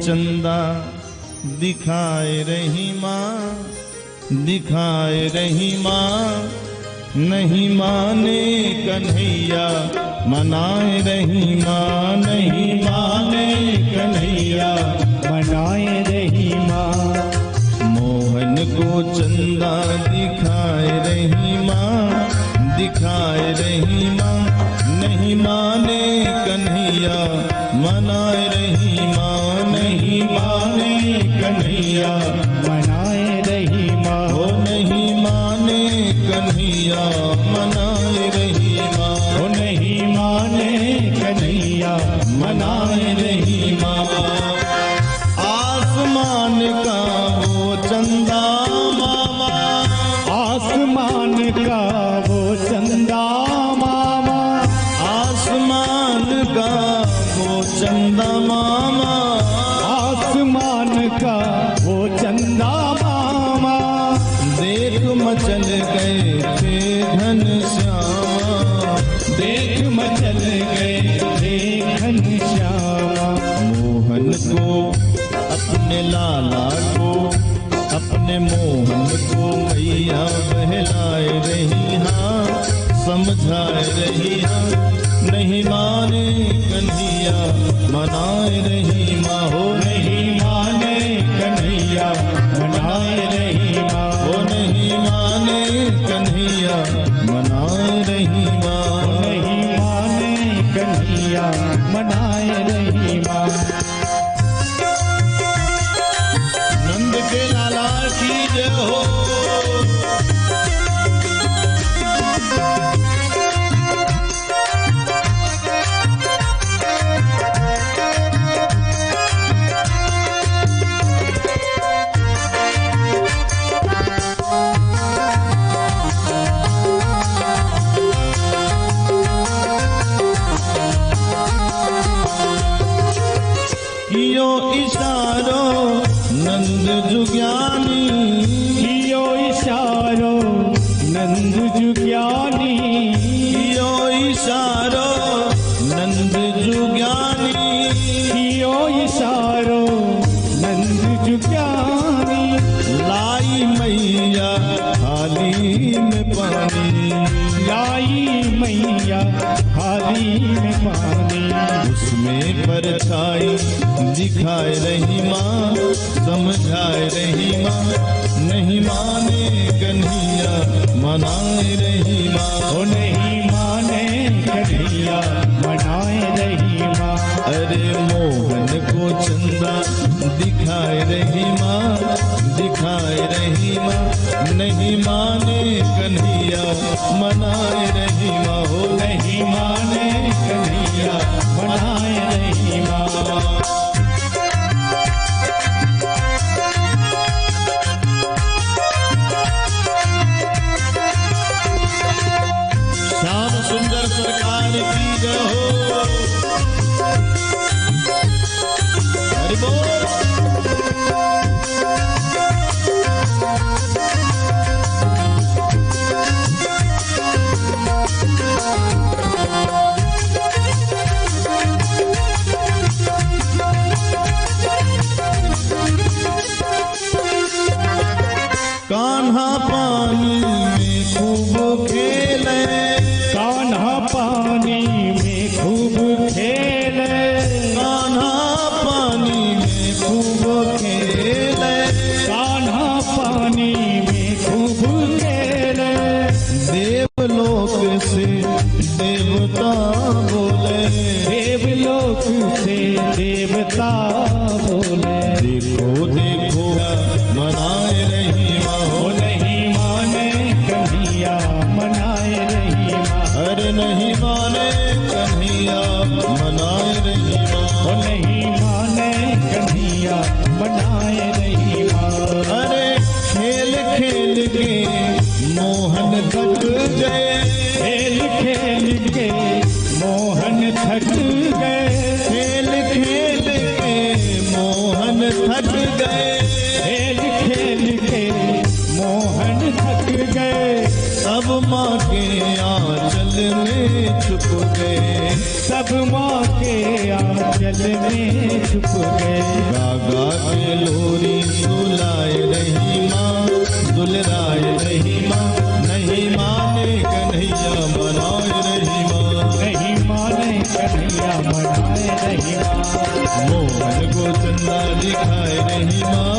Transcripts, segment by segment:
चंदा दिखाए रही माँ, दिखाए रही माँ, नहीं माने कन्हैया मनाए रही माँ, नहीं माने कन्हैया मनाए रही माँ। मोहन को चंदा दिखाए रही माँ, दिखाए रही माँ, नहीं माने कन्हैया मनाए रही माँ, नहीं माने कन्हैया मनाए रही माँ। ओ नहीं माने कन्हैया मनाए रही माँ, ओ नहीं माने कन्हैया मनाए रही माँ। आसमान का वो चंदा मामा, आसमान का वो चंदा मामा, आसमान का वो चंदा मामा, आसमान का वो चंदा मामा। देख मचल गए थे घनश्यामा, देख मचल गए थे घनश्यामा। मोहन को अपने लाला को, अपने मोहन को मैया बहलाए रही हाँ, समझाए रही हाँ, नहीं माने कन्हैया मनाए रही माँ, हो नहीं माने कन्हैया मनाए रही माँ। हो नहीं माने कन्हैया मनाए रही माँ, नहीं माने कन्हैया मनाए रही माँ। नंद के लाला की जय हो। कियो इशारो नंद जुज्ञानी, कियो इशारो नंद जुज्ञानी, कियो इशारो नंद जुज्ञानी, कियो इशारो नंद जुज्ञानी। लाई मैया थाली में पानी, लाई मैया थाली में पानी। उसमें परछाई दिखाए रही माँ, समझाए रही माँ, नहीं माने कन्हैया मनाए रही माँ, ओ नहीं माने कन्हैया मनाए रही माँ। अरे मोहन को चंदा दिखाए रही माँ, दिखाए रही माँ, नहीं माने कन्हैया मनाए रही माँ, हो नहीं माने कन्हैया मनाए रही माँ। श्याम सुंदर सरकार की जय हो। हरि बोल। कान्हा पानी में खूब खेले, कान्हा पानी में खूब खेले, कान्हा पानी में खूब खेले, कान्हा पानी में खूब खेले। देवलोक से देवता बोले, देवलोक से देवता बोले, देखो देखो मनाए रही माँ, ओ नहीं माने कन्हैया मनाए रही माँ। अरे नहीं माने कन्हैया मनाए रही माँ, ओ नहीं माने कन्हैया मनाए रही माँ। अरे खेल खेल के मोहन थक गए, खेल खेल के मोहन थक गए, खेल खेल के मोहन थक गए, खेल खेल के मोहन थक गए। सब माँ के आंचल में छुप गए, सब माँ के आंचल में छुप गए। गा गा के लोरी सुलाए रही माँ, दुलराए रही माँ, नहीं माने कन्हैया मनाए रही माँ, नहीं माने कन्हैया मनाए रही माँ। मोहन को चंदा दिखाए रही माँ,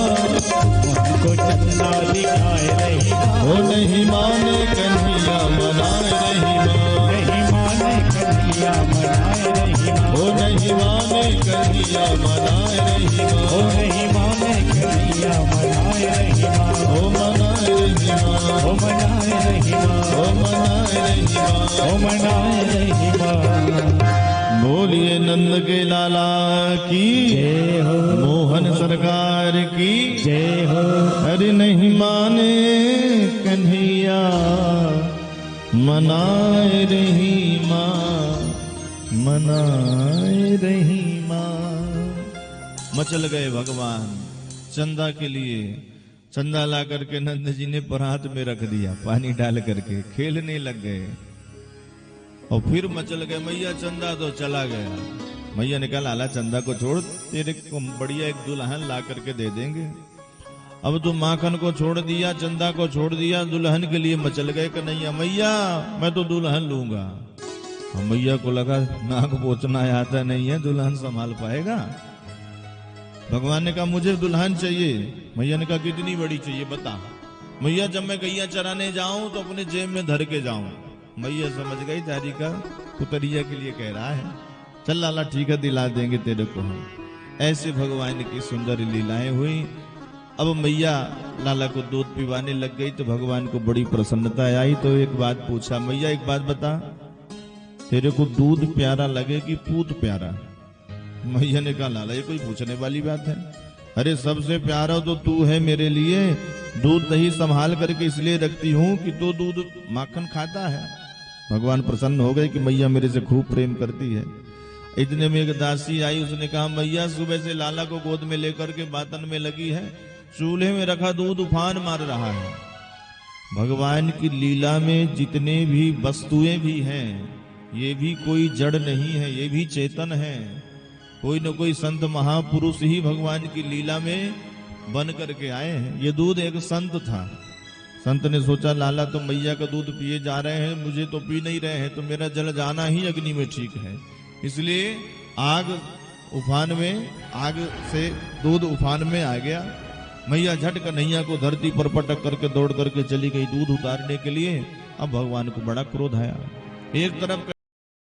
मोहन को चंदा दिखाए रही माँ। ओ नहीं माने कन्हैया मनाए रही माँ, नहीं माने कन्हैया मनाए रही माँ। ओ नहीं माने कन्हैया मनाए रही माँ, ओ नहीं माने कन्हैया मनाए रही माँ। ओ मनाए रही माँ, ओ मनाए रही माँ। ओ मनाए रही माँ। ओ मनाए रही माँ। बोलिए नंद के लाला की जय हो, मोहन सरकार की जय हो। अरे नहीं माने कन्हैया मनाए रही माँ, मनाए रही माँ। मचल गए भगवान चंदा के लिए। चंदा ला करके नंद जी ने परात में रख दिया, पानी डाल करके खेलने लग गए। और फिर मचल गए मैया चंदा तो चला गया। मैया ने कहा लाला चंदा को छोड़, तेरे को बढ़िया एक दुल्हन ला करके दे देंगे। अब तो माखन को छोड़ दिया, चंदा को छोड़ दिया, दुल्हन के लिए मचल गए कन्हैया। मैया मैं तो दुल्हन लूंगा। मैया को लगा नाक पोछना आता नहीं है, दुल्हन संभाल पाएगा। भगवान ने कहा मुझे दुल्हन चाहिए। मैया ने कहा कितनी बड़ी चाहिए बता। मैया जब मैं गैया चराने जाऊं तो अपने जेब में धर के जाऊं। मैया समझ गई तारी का पुतरिया के लिए कह रहा है। चल लाला ठीक है दिला देंगे तेरे को हम। ऐसे भगवान की सुंदर लीलाएं हुई। अब मैया लाला को दूध पिवाने लग गई तो भगवान को बड़ी प्रसन्नता आई। तो एक बात पूछा, मैया एक बात बता, तेरे को दूध प्यारा लगे कि पूत प्यारा? मैया ने कहा लाला ये कोई पूछने वाली बात है? अरे सबसे प्यारा तो तू है मेरे लिए। दूध दही संभाल करके इसलिए रखती हूँ कि तू दूध माखन खाता है। भगवान प्रसन्न हो गए कि मैया मेरे से खूब प्रेम करती है। इतने में एक दासी आई, उसने कहा मैया सुबह से लाला को गोद में लेकर के बातन में लगी है, चूल्हे में रखा दूध उफान मार रहा है। भगवान की लीला में जितने भी वस्तुएं भी हैं ये भी कोई जड़ नहीं है, ये भी चेतन है। कोई न कोई संत महापुरुष ही भगवान की लीला में बन करके आए हैं। ये दूध एक संत था। संत ने सोचा लाला तो मैया का दूध पिए जा रहे हैं, मुझे तो पी नहीं रहे हैं, तो मेरा जल जाना ही अग्नि में ठीक है। इसलिए आग उफान में, आग से दूध उफान में आ गया। मैया झट कन्हैया को धरती पर पटक करके दौड़ करके चली गई दूध उतारने के लिए। अब भगवान को बड़ा क्रोध आया। एक तरफ